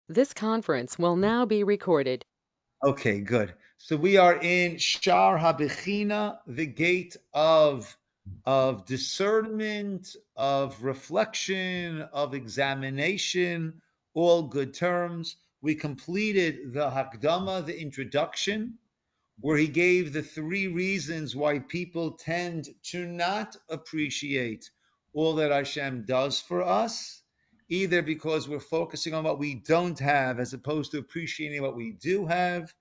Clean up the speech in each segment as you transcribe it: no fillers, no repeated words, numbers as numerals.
This conference will now be recorded. Okay, good. So we are in Shaar Habechina, the gate of discernment, of reflection, of examination, all good terms. We completed the Hakdama, the introduction, where he gave the three reasons why people tend to not appreciate all that Hashem does for us, either because we're focusing on what we don't have as opposed to appreciating what we do have,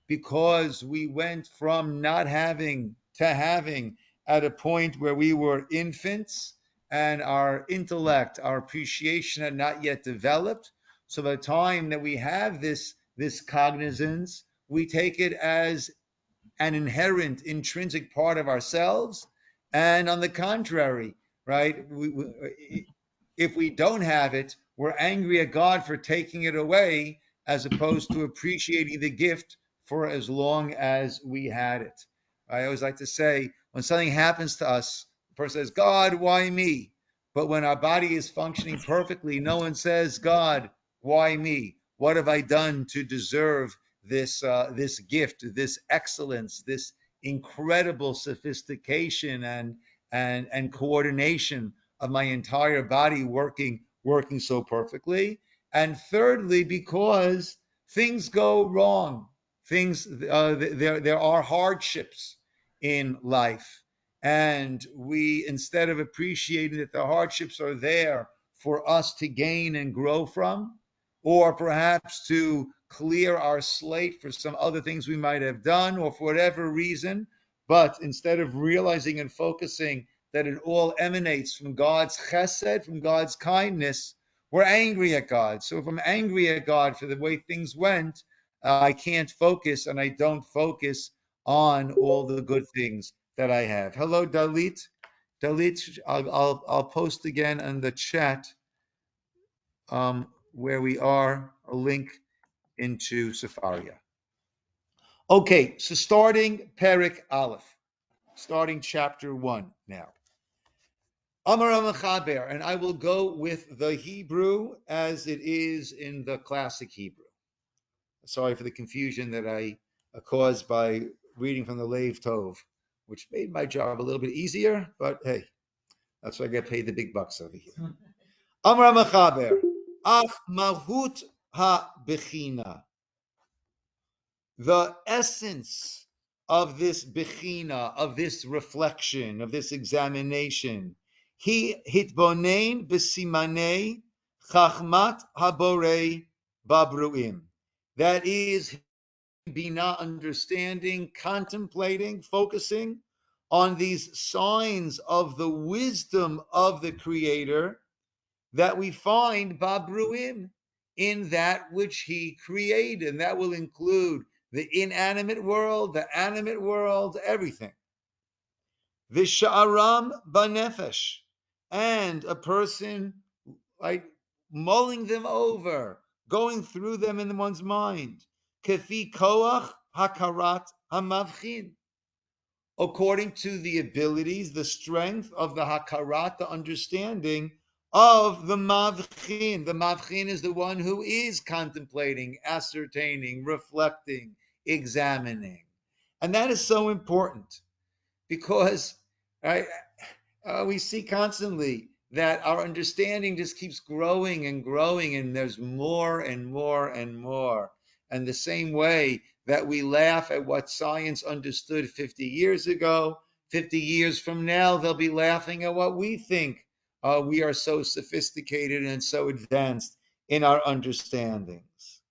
because we went from not having to having at a point where we were infants and our intellect, our appreciation had not yet developed. So by the time that we have this cognizance, we take it as an inherent, intrinsic part of ourselves. And on the contrary, right, if we don't have it, we're angry at God for taking it away, as opposed to appreciating the gift for as long as we had it. I always like to say, when something happens to us, the person says, God, why me? But when our body is functioning perfectly, no one says, God, why me? What have I done to deserve this gift, this excellence, this incredible sophistication and coordination of my entire body working so perfectly? And thirdly, because things go wrong, things there are hardships in life, and we, instead of appreciating that the hardships are there for us to gain and grow from, or perhaps to clear our slate for some other things we might have done, or for whatever reason. But instead of realizing and focusing that it all emanates from God's chesed, from God's kindness, we're angry at God. So if I'm angry at God for the way things went, I can't focus, and I don't focus on all the good things that I have. Hello, Dalit. Dalit, I'll post again in the chat where we are, a link into Safaria. Okay, so starting Perik Aleph, starting chapter 1 now. Amar Amachaber, and I will go with the Hebrew as it is in the classic Hebrew. Sorry for the confusion that I caused by reading from the Lev Tov, which made my job a little bit easier, but hey, that's why I get paid the big bucks over here. Amar Amachaber, Ach Mahut Ha-Bechina, the essence of this bechina, of this reflection, of this examination, he hitbonein b'simanei chachmat haborei babruim. That is bina, understanding, contemplating, focusing on these signs of the wisdom of the Creator that we find babruim in that which he created. And that will include the inanimate world, the animate world, everything. Visha'aram banefesh, and a person like mulling them over, going through them in one's mind. Kefi koach hakarat hamavchin, according to the abilities, the strength of the hakarat, the understanding of the mavchin. The mavchin is the one who is contemplating, ascertaining, reflecting, examining. And that is so important because right, we see constantly that our understanding just keeps growing and growing, and there's more and more and more. And the same way that we laugh at what science understood 50 years ago, 50 years from now, they'll be laughing at what we think. We are so sophisticated and so advanced in our understandings.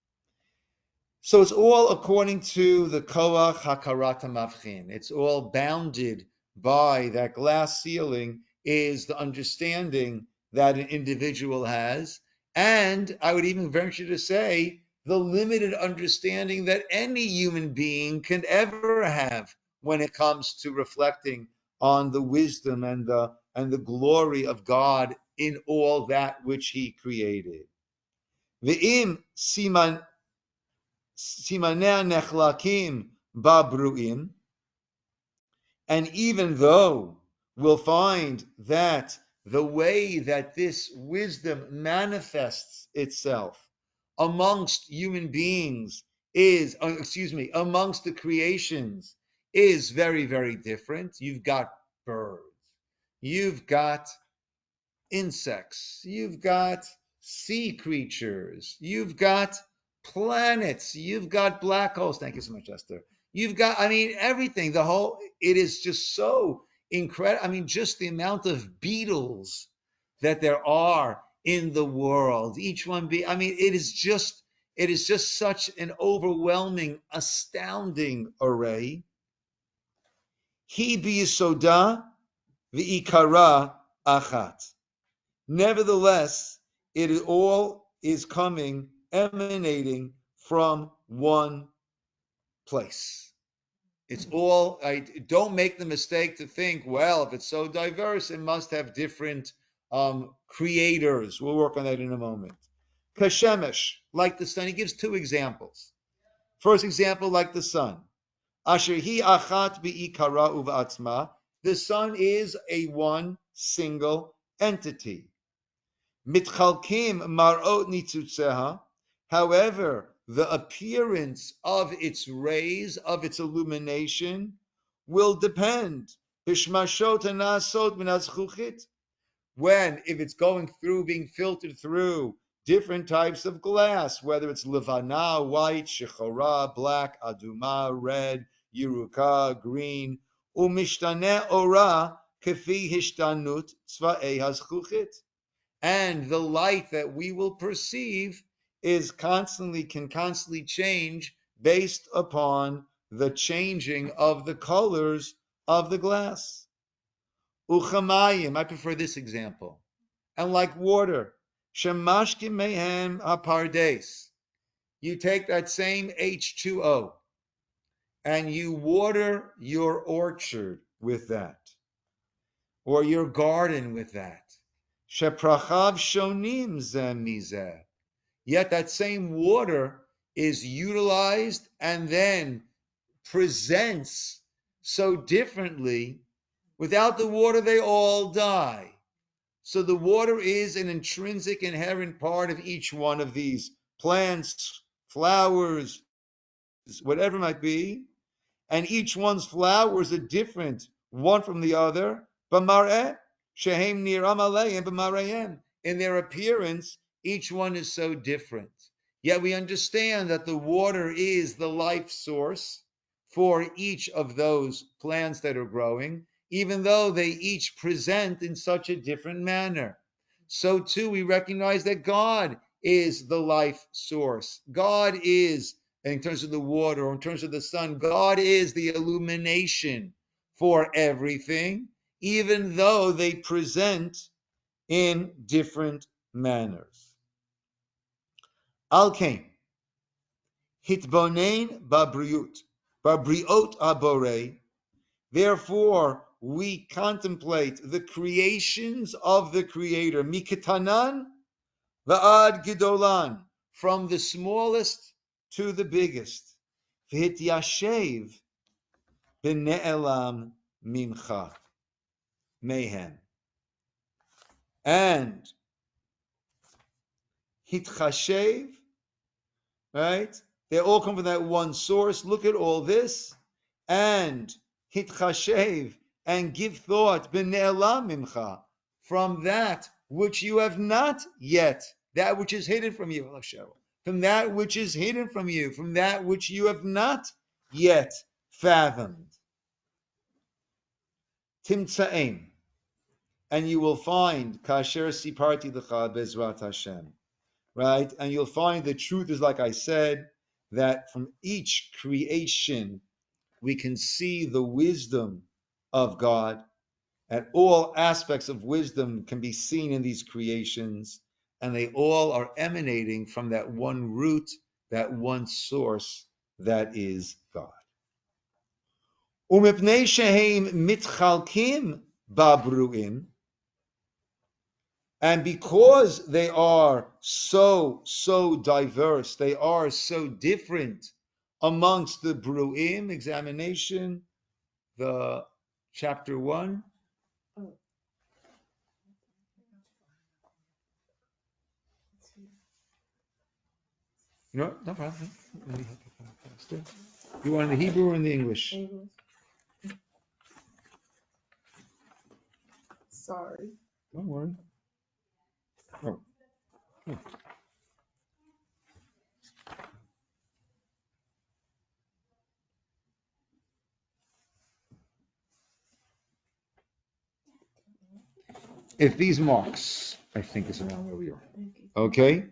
So it's all according to the Koach Hakarata Mavchin. It's all bounded by that glass ceiling is the understanding that an individual has. And I would even venture to say the limited understanding that any human being can ever have when it comes to reflecting on the wisdom and the glory of God in all that which he created. Ve'im siman simanei nechlakim babruim, and even though we'll find that the way that this wisdom manifests itself amongst human beings is, amongst the creations is very, very different. You've got birds, you've got insects, you've got sea creatures, you've got planets, you've got black holes. Thank you so much, Esther. You've got, I mean, everything. It is just so incredible. I mean, just the amount of beetles that there are in the world. Each one I mean, it is just such an overwhelming, astounding array. He biyisoda v'ikara achat. Nevertheless, all is emanating from one place. It's all, don't make the mistake to think, well, if it's so diverse, it must have different creators. We'll work on that in a moment. Kashemesh, like the sun, he gives two examples. First example, like the sun. Asher hi achat bi'ikara uv'atzma. The sun is a one single entity. Mitchalkim marot nitzutzeha. However, the appearance of its rays, of its illumination, will depend. Bishmashot anasot minazchuchit. When, if it's going through, being filtered through different types of glass, whether it's levana, white, shechora, black, aduma, red, yeruka, green, umishtane ora kefi hishtanut tzva'ei hazchuchit. And the light that we will perceive can constantly change based upon the changing of the colors of the glass. Uchamayim, I prefer this example. And like water, shemashkim mehem apardes. You take that same H2O and you water your orchard with that, or your garden with that. Sheprachav shonim zemizeh. Yet that same water is utilized and then presents so differently. Without the water, they all die. So the water is an intrinsic, inherent part of each one of these plants, flowers, whatever it might be. And each one's flowers are different, one from the other. In their appearance, each one is so different. Yet we understand that the water is the life source for each of those plants that are growing, even though they each present in such a different manner. So too, we recognize that God is the life source. God is, in terms of the water, or in terms of the sun, God is the illumination for everything, even though they present in different manners. Al-Kain, hitbonein babriut abore. Therefore, we contemplate the creations of the Creator, miketanan va'ad gidolan, from the smallest to the biggest. V'hityashev b'ne'elam mimcha, mehem. And hitchashev, right? They all come from that one source. Look at all this. And hitchashev, and give thought, b'ne'elam mimcha, from that which you have not yet, that which is hidden from you, from that which is hidden from you, from that which you have not yet fathomed. Timtza'im, and you will find kasher siparti lecha bezrat Hashem, right? And you'll find the truth is, like I said, that from each creation we can see the wisdom of God, and all aspects of wisdom can be seen in these creations, and they all are emanating from that one root, that one source, that is God. Umipnei shehem mitchalkim babruim, and because they are so diverse, they are so different amongst the bruim, examination, the chapter 1. You know what? No problem. Let me help you find it faster. You want the Hebrew or in the English? English. Sorry. Don't worry. Oh. Oh. If these marks, I think is around where we are. Okay?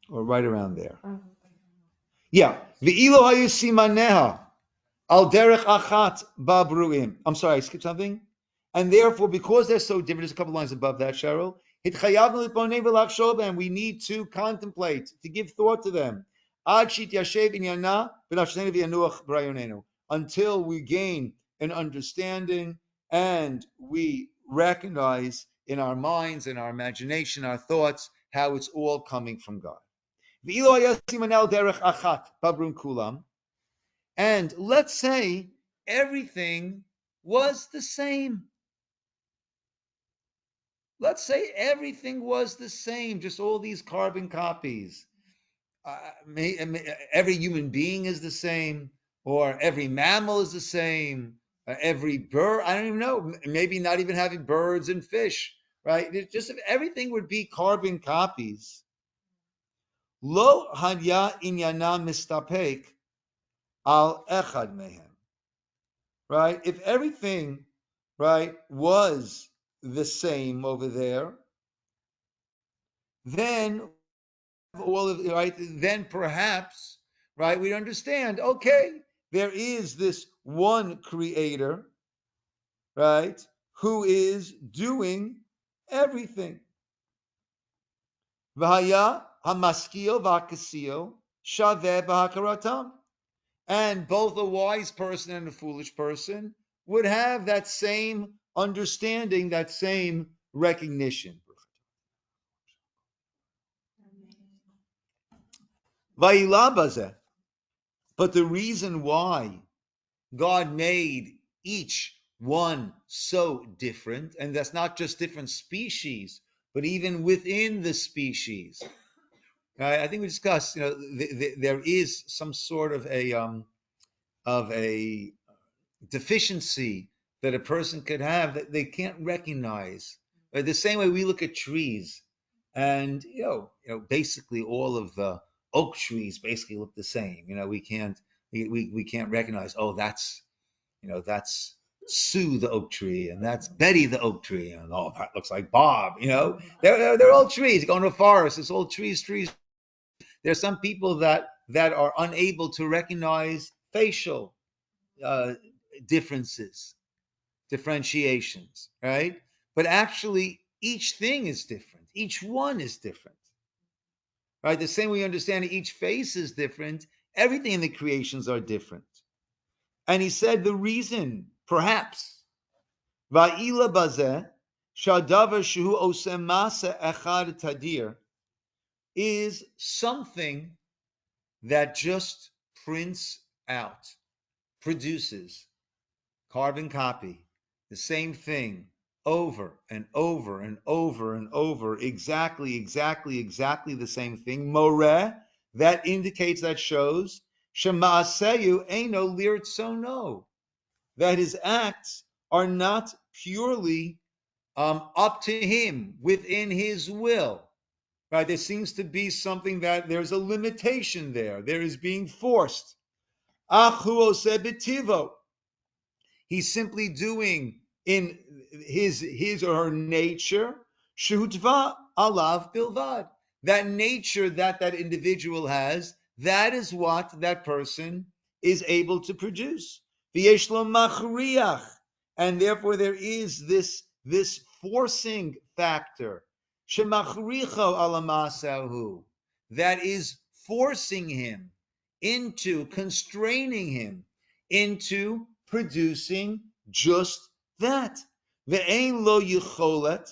Or right around there. Yeah. Ve'ilo hayu simaneha al derech achat babruim. I'm sorry, I skipped something. And therefore, because they're so different, there's a couple lines above that, Cheryl. Hitchayavnu litponei v'lachshov, and we need to contemplate, to give thought to them. Ad shit yashev inyana v'nafshenu v'yanuach b'rayonenu. Until we gain an understanding and we recognize in our minds, in our imagination, our thoughts, how it's all coming from God. Ve'ilo haya simanel derech achat babrum kulam. And let's say everything was the same. Let's say everything was the same, just all these carbon copies. Every human being is the same, or every mammal is the same, every bird, I don't even know, maybe not even having birds and fish, right? It's just if everything would be carbon copies. Lo hadya inyana mistapek al echad mehem. Right? If everything, right, was the same over there, then all of right, then perhaps, right, we'd understand, okay, there is this one creator, right, who is doing everything. V'haya hamaskil v'hakasio shaveh b'hakaratam. And both a wise person and a foolish person would have that same understanding, that same recognition. But the reason why God made each one so different, and that's not just different species, but even within the species. I think we discussed, there is some sort of a deficiency that a person could have that they can't recognize. The same way we look at trees, and basically all of the oak trees basically look the same. We can't recognize. Oh, that's Sue the oak tree, and that's Betty the oak tree, and oh, that looks like Bob. They're all trees. You go into a forest, it's all trees. There's some people that are unable to recognize facial differences, differentiations, right? But actually, each thing is different. Each one is different, right? The same way you understand each face is different, everything in the creations are different. And he said the reason, perhaps, va'ila bazeh shadavar shehu osem masa echad tadir, is something that just prints out, produces carbon copy, the same thing over and over and over and over, exactly the same thing. Moreh, that indicates, that shows, Shema'aseyu eino lirtzono, that his acts are not purely up to him, within his will. Right? There seems to be something that there's a limitation there. There is being forced. Achu oseh b'tivo. He's simply doing in his or her nature, shehutva alav bilvad. That nature that individual has, that is what that person is able to produce. V'yesh lo machriach, and therefore there is this forcing factor, shemachricho alamasahu, that is forcing him into, constraining him into producing just that. Ve'ein lo yicholet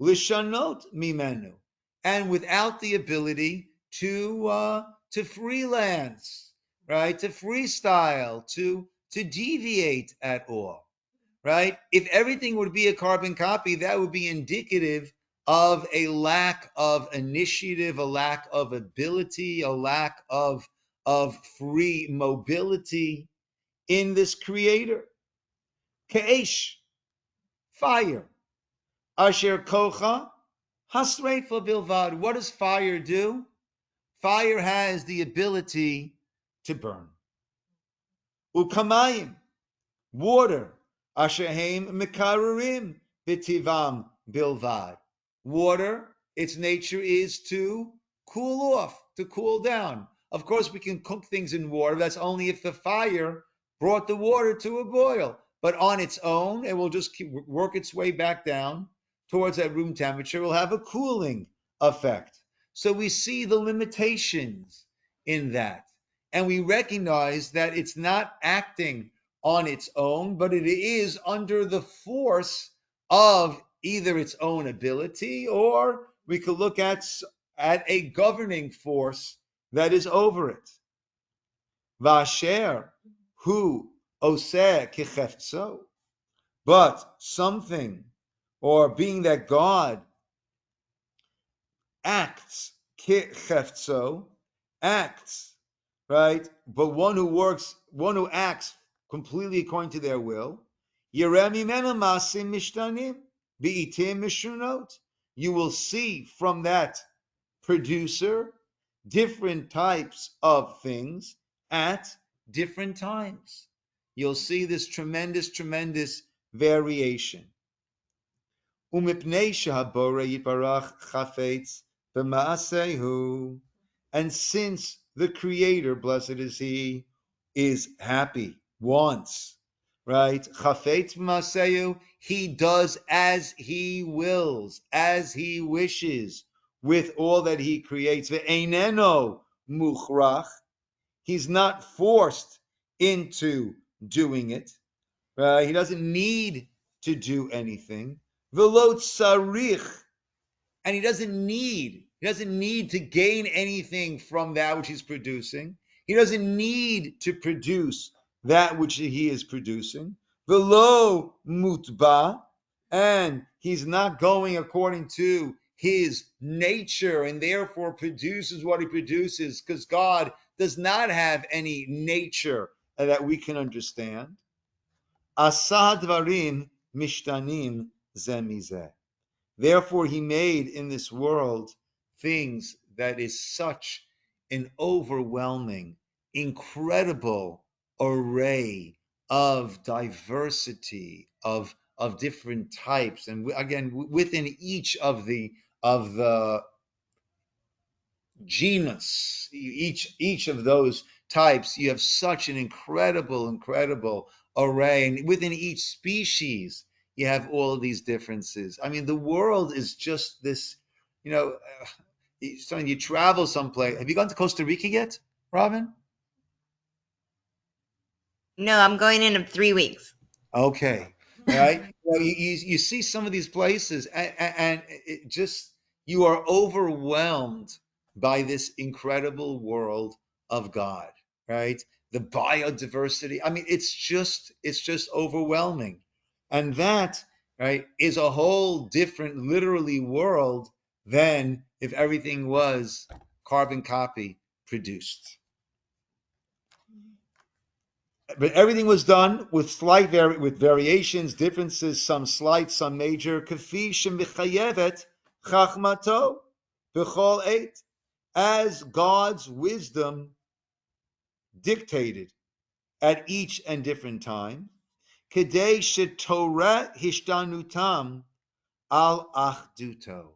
lishanot mimenu, and without the ability to freelance, right? To freestyle, to deviate at all, right? If everything would be a carbon copy, that would be indicative of a lack of initiative, a lack of ability, a lack of free mobility in this creator. Ke'esh, fire. Asher kocha, hasrefa bilvad. What does fire do? Fire has the ability to burn. Ukamayim, water. Asherheim mekarerim bitivam bilvad. Water, its nature is to cool off, to cool down. Of course, we can cook things in water. That's only if the fire brought the water to a boil. But on its own, it will just work its way back down towards that room temperature. It will have a cooling effect. So we see the limitations in that. And we recognize that it's not acting on its own, but it is under the force of either its own ability, or we could look at a governing force that is over it. Vasher hu oseh kicheftso, but something, or being that God acts kicheftso, acts, right? But one who acts completely according to their will, Yeremi masim mishtanim bi'itim mishunot. You will see from that producer different types of things at different times. You'll see this tremendous, tremendous variation. Umipnei shahabore yiparach chafetz b'maasehu. And since the Creator, blessed is He, is happy, wants, right? Chafetz b'maasehu, He does as He wills, as He wishes, with all that He creates. Ve'eineno muchrach, He's not forced into doing it. He doesn't need to do anything. V'lo tzarich, and he doesn't need to gain anything from that which he's producing. He doesn't need to produce that which he is producing. V'lo mutba, and he's not going according to his nature and therefore produces what he produces, because God does not have any nature that we can understand. Asa dvarim mishtanim ze mizeh. Therefore, he made in this world things that is such an overwhelming, incredible array of diversity, of different types. And again, within each of the genus, each of those types, you have such an incredible array. And within each species, you have all of these differences. I mean, the world is just this, you know, so you travel someplace. Have you gone to Costa Rica yet, Robin? No, I'm going in 3 weeks. Okay, right. Well, you see some of these places, and it just, you are overwhelmed by this incredible world of God, right? The biodiversity. I mean, it's just overwhelming, and that, right, is a whole different, literally, world than if everything was carbon copy produced. But everything was done with with variations, differences, some slight, some major. Kafi shemichayevet chachmato b'chol eight, as God's wisdom dictated at each and different time. Kedei shetorah hishtanutam al achduto.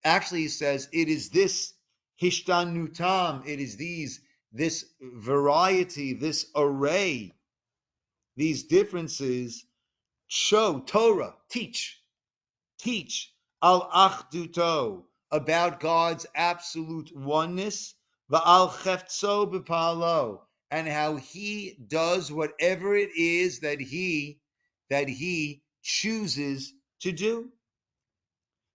Actually, he says it is this hishtanutam. It is this variety, this array, these differences show Torah, teach al achduto, about God's absolute oneness, va'al cheftso b'palo, and how He does whatever it is that He chooses to do.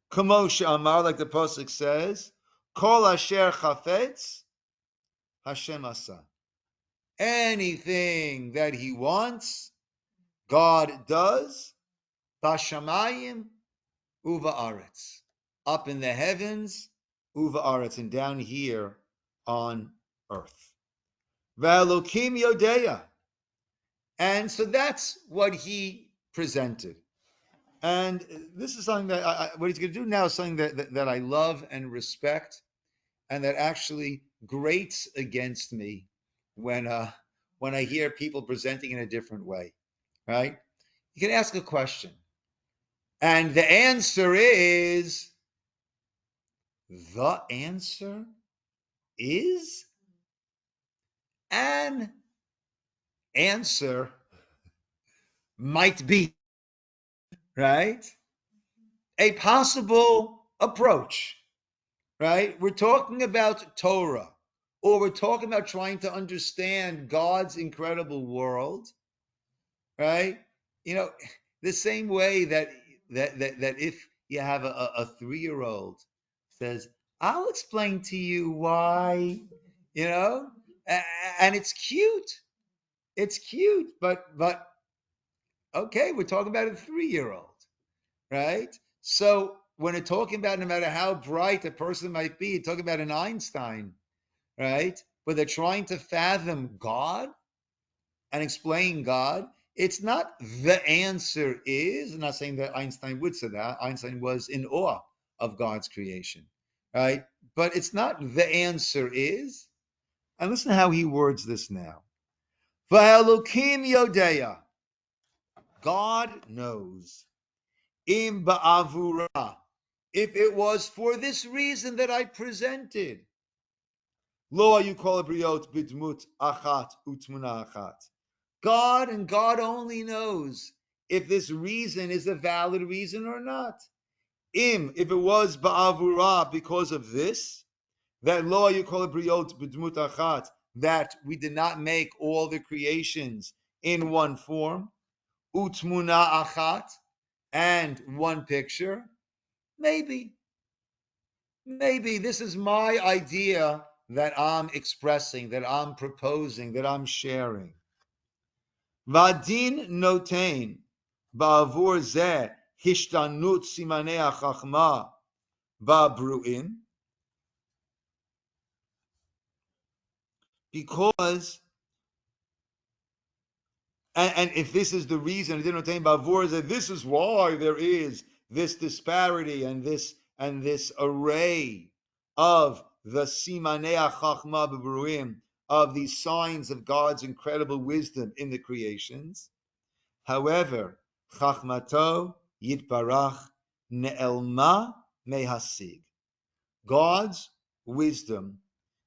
Kamo she'amar, like the pasuk says, kol asher chafetz Hashem asa. Anything that He wants, God does. Bashamayim uva aretz. Up in the heavens, uva aretz, and down here on earth. Ve'elokim yodeya. And so that's what he presented. And this is something that what he's going to do now is something that I love and respect, and that actually grates against me when I hear people presenting in a different way, right? You can ask a question, and the answer is an answer might be, right? A possible approach, right? We're talking about Torah, or we're talking about trying to understand God's incredible world, right? You know, the same way that if you have a 3-year-old says, "I'll explain to you why," you know, and it's cute. It's cute, but okay, we're talking about a 3-year-old, right? So when we're talking about no matter how bright a person might be, talking about an Einstein, right? But they're trying to fathom God and explain God. It's not the answer is. I'm not saying that Einstein would say that. Einstein was in awe of God's creation, right? But it's not the answer is. And listen to how he words this now. Va'elokim yodeya. God knows. Im ba'avura. If it was for this reason that I presented. Lo you call briot bidmut achat utmuna achat. God and God only knows if this reason is a valid reason or not. If it was ba'avura because of this, that lo you call briot bidmut achat, that we did not make all the creations in one form, utmuna achat, and one picture, maybe this is my idea that I'm expressing, that I'm proposing, that I'm sharing. Vadin notain ba'avur zeh hishtanut simanei hachachma ba'bru'im, because and if this is the reason, this is why there is this disparity and this array of the simanei chachma b'bruim, of these signs of God's incredible wisdom in the creations. However, chachmato yitbarach ne'elma mehasig. God's wisdom,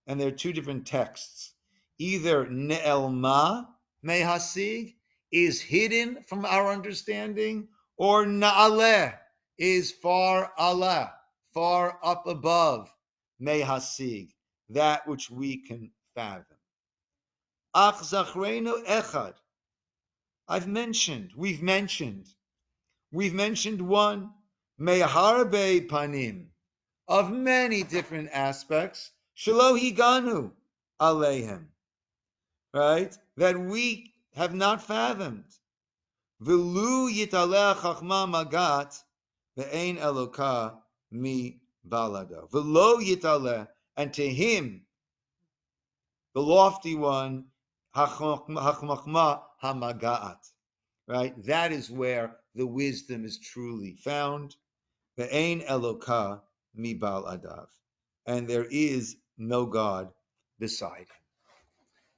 and there are two different texts. Either ne'elma mehasig is hidden from our understanding, or na'aleh is far Allah, far up above mehasig, that which we can fathom. Ach zachrenu echad. We've mentioned one, meharbe panim, of many different aspects, shelo higanu aleihem, right? That we have not fathomed. V'lu yitaleh chachma magat ve'ein eloka mi balado. V'lo yitaleh, and to him, the lofty one, hachmachma hamagaat, right? That is where the wisdom is truly found. Ve'ein eloka mi baladav, and there is no God beside him,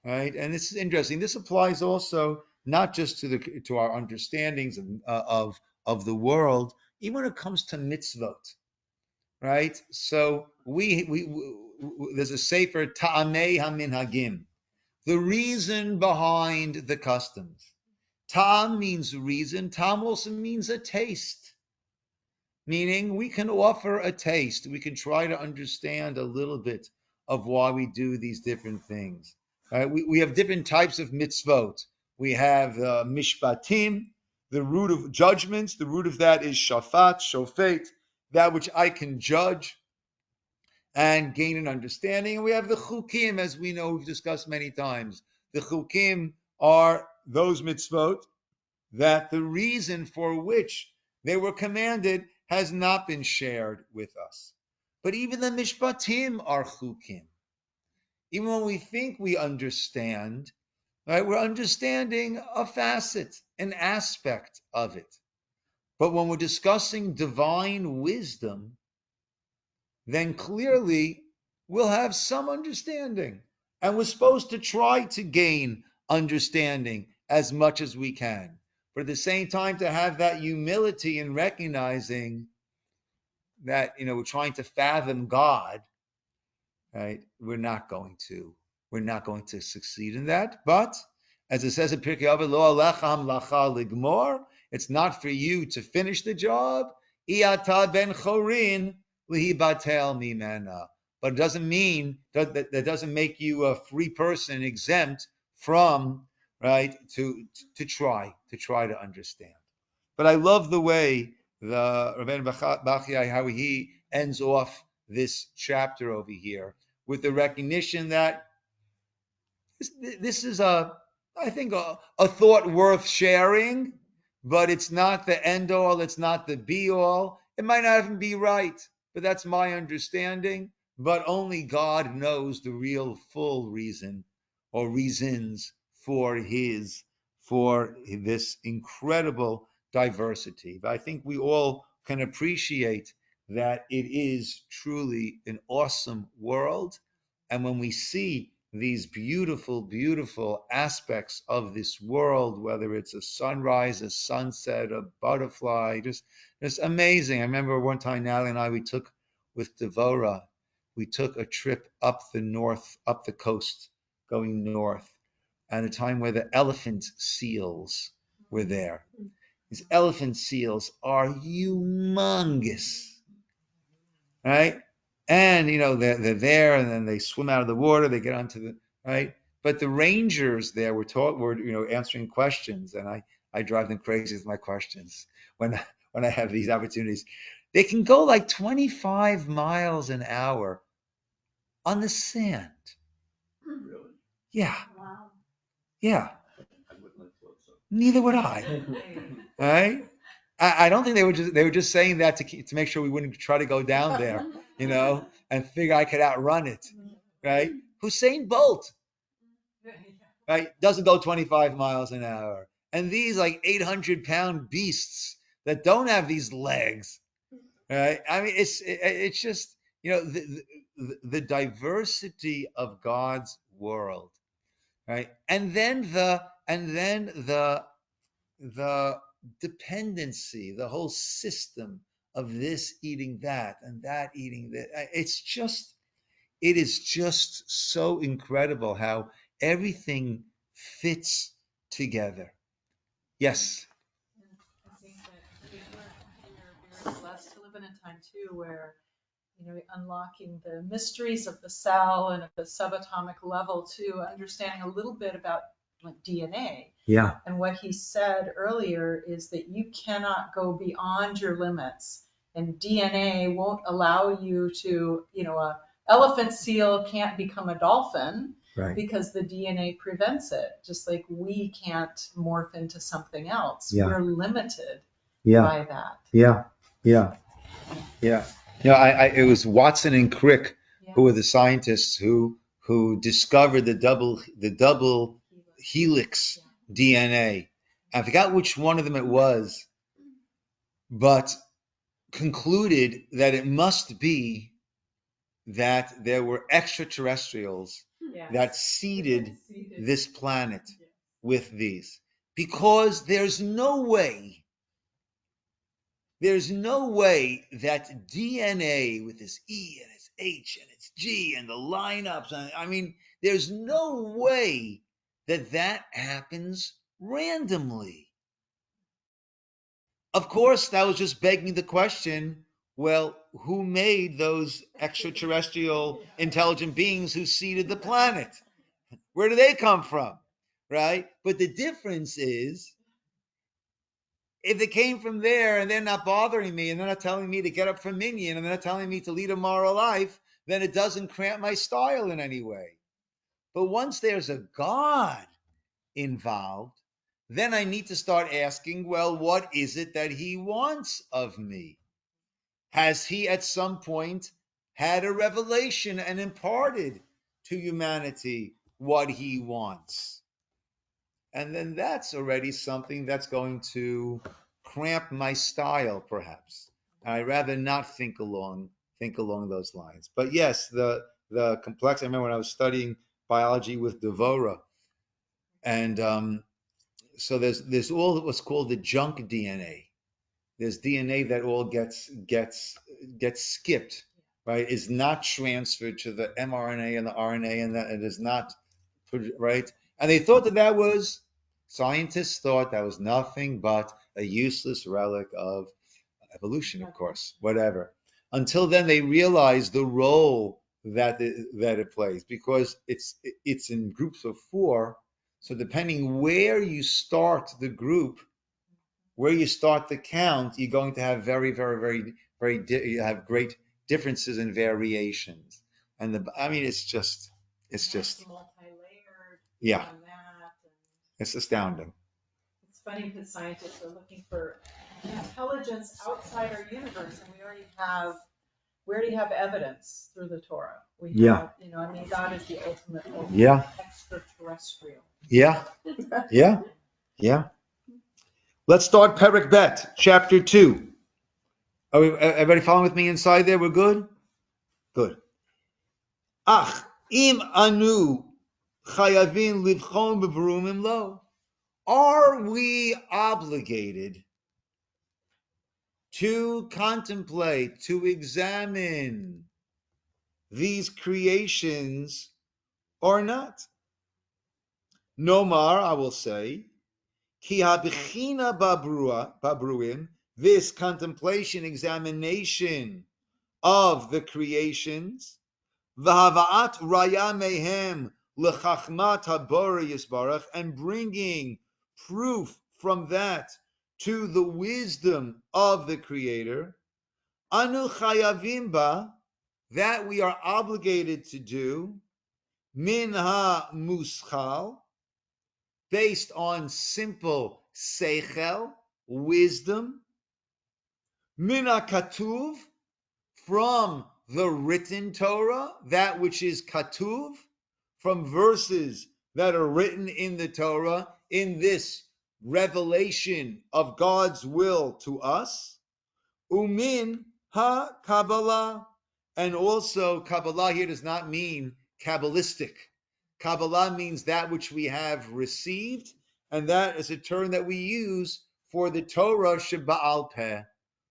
right? And this is interesting. This applies also not just to our understandings of the world, even when it comes to mitzvot, right? So we there's a sefer Ta'amei HaMinhagim, the reason behind the customs. Ta'am means reason. Ta'am also means a taste. Meaning we can offer a taste. We can try to understand a little bit of why we do these different things. Right? We have different types of mitzvot. We have mishpatim, the root of judgments. The root of that is shafat, shofet, that which I can judge and gain an understanding. And we have the chukim, as we know, we've discussed many times. The chukim are those mitzvot that the reason for which they were commanded has not been shared with us. But even the mishpatim are chukim. Even when we think we understand, right, we're understanding a facet, an aspect of it. But when we're discussing divine wisdom, then clearly we'll have some understanding. And we're supposed to try to gain understanding as much as we can. But at the same time, to have that humility in recognizing that, we're trying to fathom God, right? We're not going to succeed in that. But as it says in Pirkei Avot, lo alechem lacha ligmor, it's not for you to finish the job. Iata ben chorin lihibatel mimena. But it doesn't mean that doesn't make you a free person, exempt from, right, to try to understand. But I love the way the Rav Bachya, how he ends off this chapter over here with the recognition that this is I think a thought worth sharing, but it's not the end all, it's not the be all. It might not even be right, but that's my understanding. But only God knows the real full reason or reasons for this incredible diversity. But I think we all can appreciate that it is truly an awesome world. And when we see these beautiful, beautiful aspects of this world, whether it's a sunrise, a sunset, a butterfly, just amazing. I remember one time Natalie and I, we took with Devora, we took a trip up the coast, going north, at a time where the elephant seals were there. These elephant seals are humongous, right? And they're there, and then they swim out of the water. They get onto the right. But the rangers there were answering questions, and I drive them crazy with my questions when I have these opportunities. They can go like 25 miles an hour on the sand. Really? Yeah. Wow. Yeah. Neither would I. Right? I don't think they were just saying that to make sure we wouldn't try to go down there, and figure I could outrun it, right? Usain Bolt, right, doesn't go 25 miles an hour, and these like 800-pound beasts that don't have these legs, right? I mean, it's just the diversity of God's world, right? And then the dependency, the whole system of this eating that and that eating that. It is just so incredible how everything fits together. Yes. I think that we're very blessed to live in a time too where unlocking the mysteries of the cell and at the subatomic level too, understanding a little bit about like DNA. Yeah. And what he said earlier is that you cannot go beyond your limits, and DNA won't allow you to, a elephant seal can't become a dolphin. Right. Because the DNA prevents it, just like we can't morph into something else. Yeah. We're limited Yeah. by that. Yeah. Yeah. Yeah. It was Watson and Crick who were the scientists who discovered the double helix DNA. I forgot which one of them it was, but concluded that it must be that there were extraterrestrials that seeded this planet with these. Because there's no way that DNA with its E and its H and its G and the lineups, I mean, there's no way that happens randomly. Of course, that was just begging the question, well, who made those extraterrestrial intelligent beings who seeded the planet? Where do they come from? Right? But the difference is, if they came from there and they're not bothering me and they're not telling me to get up for minyan and they're not telling me to lead a moral life, then it doesn't cramp my style in any way. But once there's a God involved, then I need to start asking, well, what is it that he wants of me? has he at some point had a revelation and imparted to humanity what he wants? And then that's already something that's going to cramp my style, perhaps. I'd rather not think along those lines. But yes, the complex. I remember when I was studying biology with Devora, and so there's all what's called the junk DNA. There's DNA that all gets skipped, right? Is not transferred to the mRNA and the RNA, and that it is not right. And they thought that was scientists thought that was nothing but a useless relic of evolution, of course, whatever. Until then, they realized the role that it plays, because it's in groups of 4. So depending where you start the group, where you start the count, you're going to have very, very, very, very. You have great differences and variations. And it's just multi-layered. Yeah. And that. It's astounding. It's funny because scientists are looking for intelligence outside our universe, and we already have evidence through the Torah. We have, God is the ultimate extraterrestrial. Yeah. Let's start Perek Bet, chapter 2. Are everybody following with me inside there? We're good? Good. Ach, im anu chayavin livchon b'vrumim lo. Are we obligated to contemplate, to examine these creations or not? Nomar, I will say, ki habechina babruim, this contemplation, examination of the creations, v'hava'at raya mehem lechachmat habori yisbarach, and bringing proof from that to the wisdom of the Creator, anu chayavim ba, that we are obligated to do, min ha muschal, based on simple seichel, wisdom, min ha katuv, from the written Torah, that which is katuv, from verses that are written in the Torah, in this revelation of God's will to us, umin ha-Kabbalah, and also Kabbalah here does not mean Kabbalistic. Kabbalah means that which we have received, and that is a term that we use for the Torah sheba'al peh,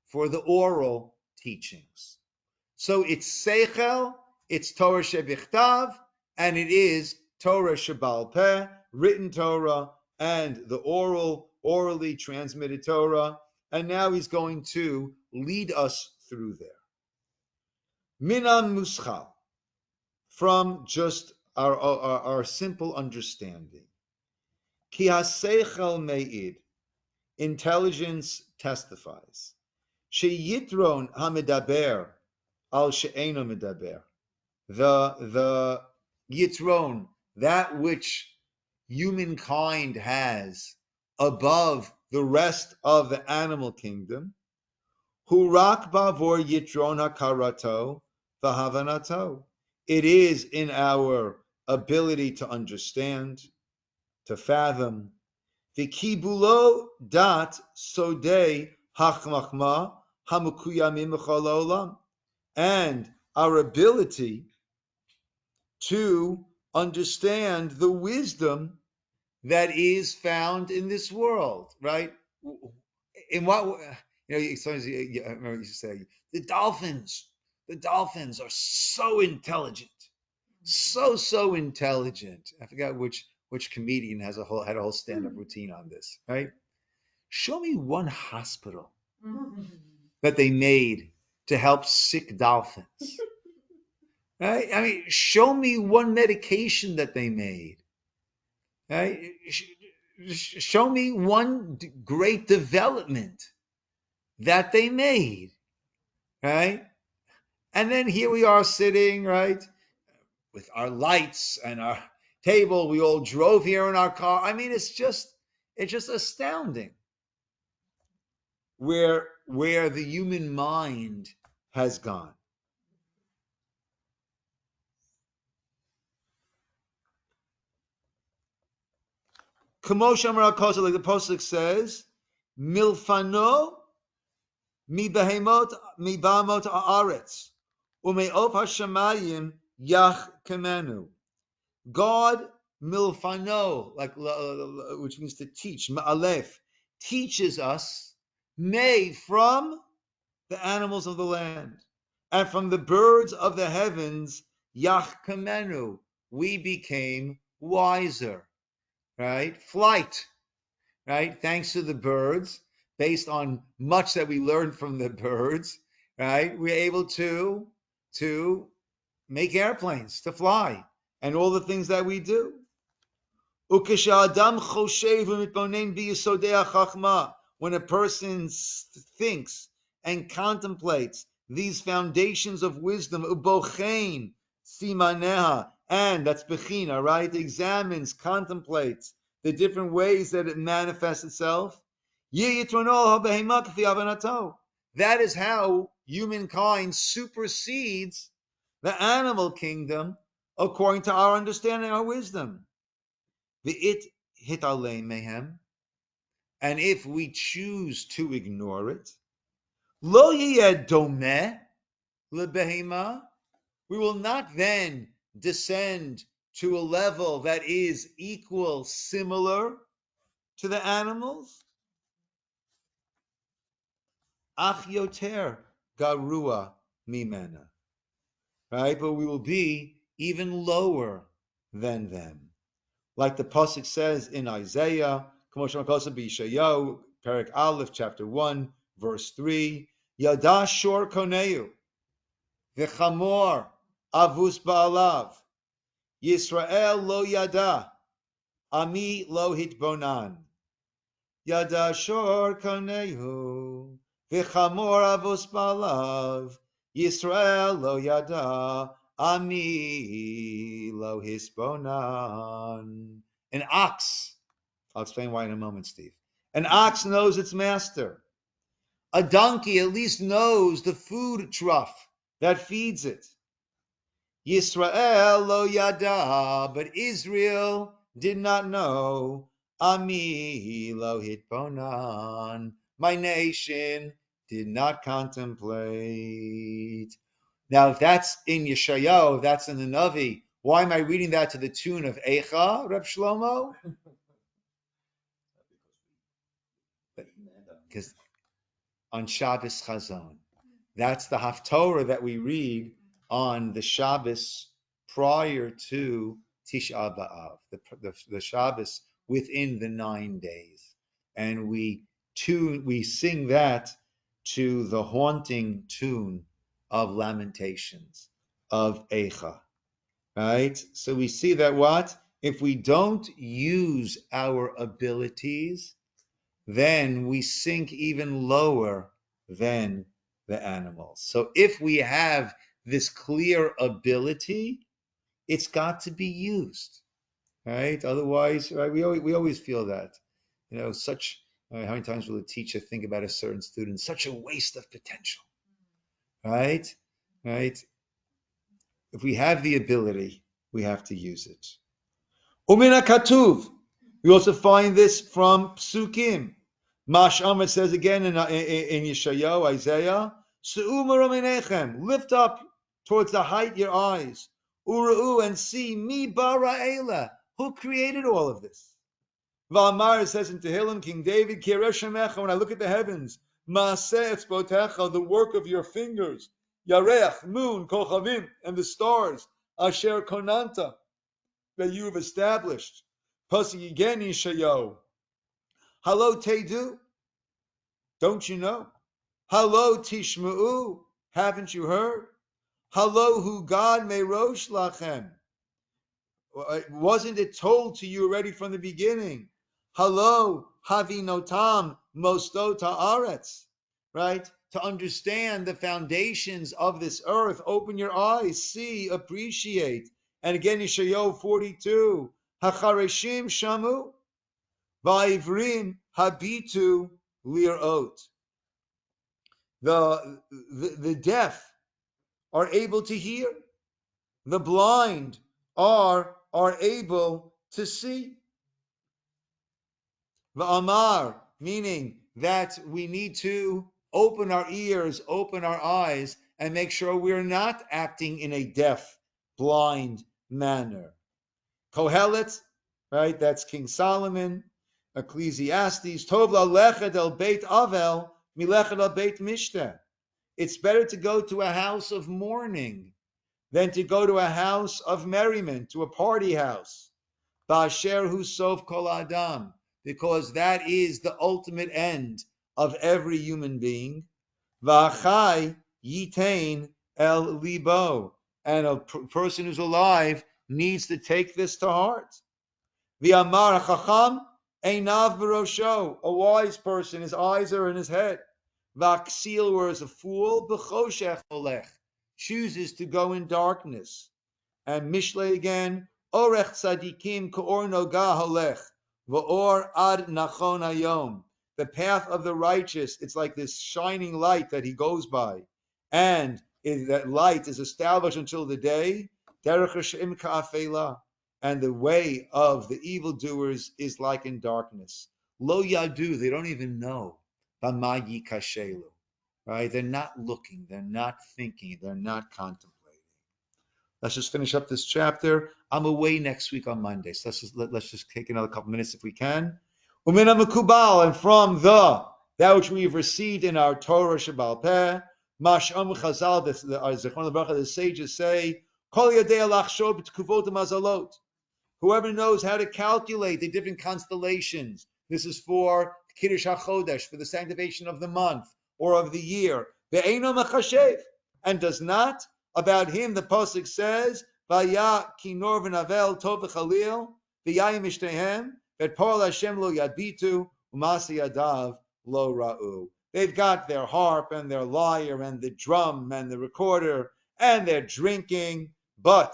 for the oral teachings. So it's Seichel, it's Torah shebichtav, and it is Torah sheba'al peh, written Torah, and the orally transmitted Torah. And now he's going to lead us through there. Minan muschal, from just our simple understanding. Ki ha-seichel me'id, intelligence testifies. Sheyitron ha-medaber al she'eno medaber. The yitron, that which humankind has above the rest of the animal kingdom, hurak bavor yitron hakarato v'havanato. It is in our ability to understand, to fathom, v'kibulo dat sodei hachmachma hamukuyamim b'chol olam, and our ability to understand the wisdom that is found in this world, right? In what, sometimes I remember you used to say, the dolphins are so intelligent, so intelligent. I forgot which comedian had a whole stand-up routine on this, right? Show me one hospital that they made to help sick dolphins. Right? I mean, show me one medication that they made. Right? Show me one great development that they made. Right? And then here we are sitting, right, with our lights and our table. We all drove here in our car. I mean, it's just astounding where the human mind has gone. Kamosh Amar HaKosel, like the Pasuk says, Milfano mi behemot mi bamot haaretz ume'of hashamayim yach kemenu. God milfano, like which means to teach, ma'alef, teaches us, may from the animals of the land and from the birds of the heavens, yach kemenu, we became wiser, right? Flight, right? Thanks to the birds, based on much that we learned from the birds, right? We're able to make airplanes, to fly, and all the things that we do. When a person thinks and contemplates these foundations of wisdom, ubochein simaneha, and that's Bechina, right? Examines, contemplates the different ways that it manifests itself. That is how humankind supersedes the animal kingdom according to our understanding, our wisdom. V'it hitalei mehem, and if we choose to ignore it, lo yeh domeh lebehema, we will not then descend to a level that is equal, similar to the animals. Ach yoter garua mimena, right? But we will be even lower than them. Like the pasuk says in Isaiah, Perek Aleph, chapter 1, verse 3, Yada shor koneu, v'chamor avus ba'alav, Yisroel lo yada, ami lo hitbonan. Yada shor koneu, v'chamor avus ba'alav, Yisroel lo yada, ami lo hisbonan. An ox, I'll explain why in a moment, Steve. An ox knows its master. A donkey at least knows the food trough that feeds it. Yisroel lo yada, but Israel did not know. Ami lo hitbonan, my nation did not contemplate. Now, if that's in Yeshayahu, if that's in the Navi, why am I reading that to the tune of Eicha, Reb Shlomo? Because on Shabbos Chazon, that's the Haftorah that we read on the Shabbos prior to Tisha B'Av, the Shabbos within the 9 days, and we sing that to the haunting tune of Lamentations of Eicha, right? So we see that what if we don't use our abilities, then we sink even lower than the animals. So if we have this clear ability, it's got to be used, right? Otherwise, right, we always feel that, such, how many times will a teacher think about a certain student, such a waste of potential, right? Right? If we have the ability, we have to use it. Umina katuv. We also find this from Psukim. Mash'am, it says again in Yeshayahu, Isaiah, lift up towards the height your eyes, Ura'u, and see, mi bara ela, who created all of this. V'amar, it says in Tehillim, King David, Kireshemecha, when I look at the heavens, Maaseh etzbotecha, the work of your fingers, Yareach, moon, Kochavim, and the stars, Asher konanta, that you have established. Pasuk again, Yeshayahu, Halo tedu, don't you know? Halo tishma'u, haven't you heard? Halo hu God merosh lachem, wasn't it told to you already from the beginning? Halo havinotam mostot haaretz, right? To understand the foundations of this earth, open your eyes, see, appreciate. And again, Yeshayahu 42, Hachareshim shamu, va'ivrim habitu lirot. The deaf are able to hear. The blind are able to see. The Amar, meaning that we need to open our ears, open our eyes, and make sure we're not acting in a deaf, blind manner. Kohelet, right? That's King Solomon. Ecclesiastes, Tov lechet el beit avel milechet el beit mishteh. It's better to go to a house of mourning than to go to a house of merriment, to a party house. Ba'asher hu sof kol adam, because that is the ultimate end of every human being. V'achai yitain el libo, and a person who's alive needs to take this to heart. V'amar chacham einav b'rosho, a wise person, his eyes are in his head. V'aksil, whereas a fool, b'choshech olech, chooses to go in darkness. And Mishle again, Orech tzadikim ka'or noga holech, va'or ad nachon hayom. The path of the righteous, it's like this shining light that he goes by. And that light is established until the day, derech hashem ka'afela. And the way of the evildoers is like in darkness. Lo yadu, they don't even know. B'mayi kashelu. Right? They're not looking, they're not thinking, they're not contemplating. Let's just finish up this chapter. I'm away next week on Monday, so let's just take another couple minutes if we can. Umina mekubal, and from that which we have received in our Torah Shabbal Peh, Mash'am Chazal, the sages say, Kol yadei alachshov b'tkuvot mazalot. Whoever knows how to calculate the different constellations. This is for Kiddush HaChodesh, for the sanctification of the month or of the year. Ve'eino mechashev, and does not. About him, the pasuk says, "Vaya kinor v'navel tov v'chalil v'yayim ishtehem v'etpol Hashem lo yadbitu u'masi yadav lo ra'u." They've got their harp and their lyre and the drum and the recorder, and they're drinking, and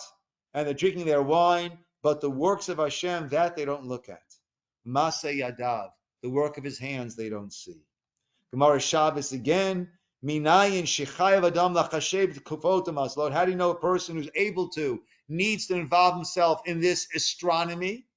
they're drinking their wine, but the works of Hashem, that they don't look at. Masa yadav, the work of his hands, they don't see. Gemara Shabbos again. Minayin shechayav adam lachashev kufot maslot. How do you know a person who's able to, needs to involve himself in this astronomy?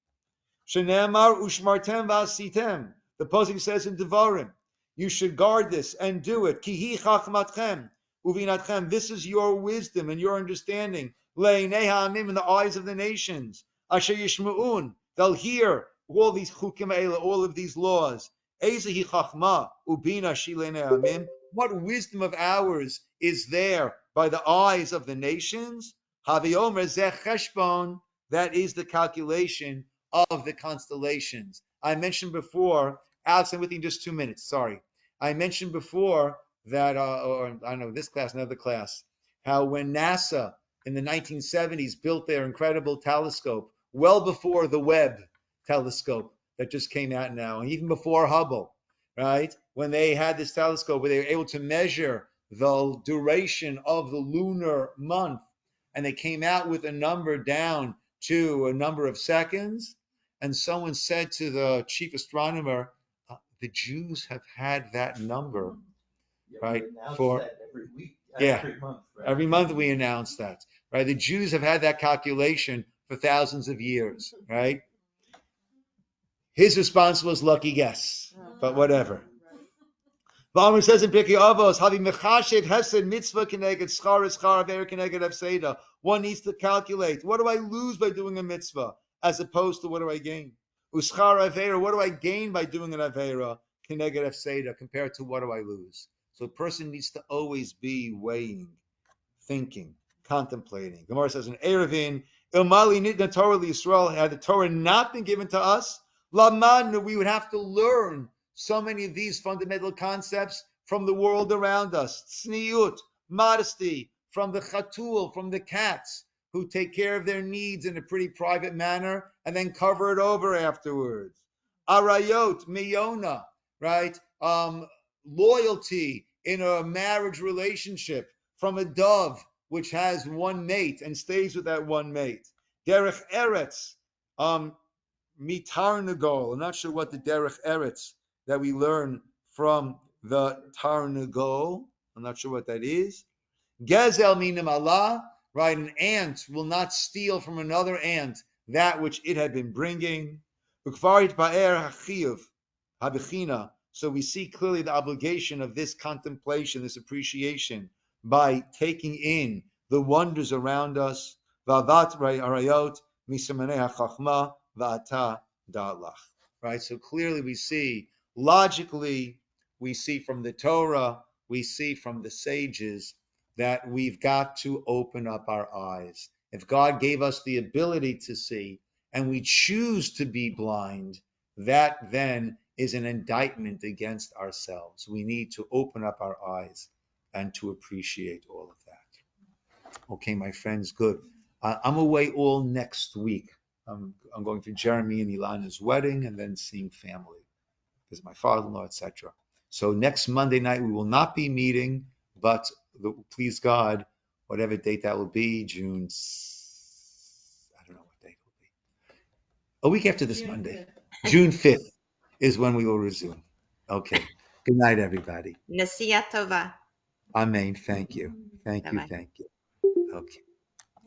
Shenemar ushmartem v'asitem. The pasuk says in Devarim, you should guard this and do it. Kihi chachmatchem uvinatchem. This is your wisdom and your understanding. Le'nei ha'amim, in the eyes of the nations. Asher yishma'un. They'll hear all these chukim eila, all of these laws. Ezehi chachma ubina shilei ha'amim. What wisdom of ours is there by the eyes of the nations? Haviomer zeh cheshbon. That is the calculation of the constellations. I mentioned before, Alex, I'm with you in just 2 minutes. Sorry. I mentioned before that, or I don't know, this class, another class, how when NASA in the 1970s built their incredible telescope, well before the Webb telescope that just came out now, and even before Hubble, right? When they had this telescope where they were able to measure the duration of the lunar month, and they came out with a number down to a number of seconds, and someone said to the chief astronomer, the Jews have had that number, right? For every week, every month, right? Every month we announce that, right? The Jews have had that calculation for thousands of years, right? His response was lucky guess, but whatever. Balmer says in Pirkei Avos, "Havi mechashev hesed mitzvah keneged schar aver keneged hefseda." One needs to calculate, what do I lose by doing a mitzvah, as opposed to what do I gain? Uschar avera, what do I gain by doing an avera keneged hefseda, compared to what do I lose? So a person needs to always be weighing, thinking, contemplating. Gemara says in Irvine, "Ilmali nitna Torah Yisroel," had the Torah not been given to us, lamadnu, we would have to learn so many of these fundamental concepts from the world around us. Tzniut, modesty, from the chatul, from the cats, who take care of their needs in a pretty private manner and then cover it over afterwards. Arayot, miyona, right? Loyalty in a marriage relationship, from a dove which has one mate and stays with that one mate. Derech eretz, mitar nagol. I'm not sure what the derech eretz that we learn from the Tarnagol I'm not sure what that is. Gezel minim Allah, right? An ant will not steal from another ant that which it had been bringing. Habechina. So we see clearly the obligation of this contemplation, this appreciation, by taking in the wonders around us. Va'avat arayot misamanei hachachma va'ata da'alach. Right. So clearly we see, logically, we see from the Torah, we see from the sages that we've got to open up our eyes. If God gave us the ability to see and we choose to be blind, that then is an indictment against ourselves. We need to open up our eyes and to appreciate all of that. Okay, my friends, good. I'm away all next week. I'm going to Jeremy and Ilana's wedding and then seeing family because my father-in-law, etc. So next Monday night we will not be meeting, but please God, whatever date that will be, June, I don't know what date it will be. A week after this Monday, June 5th is when we will resume. Okay. Good night, everybody. Nasiya Tova. Amen. Thank you. Thank you. Bye-bye. Thank you. Okay.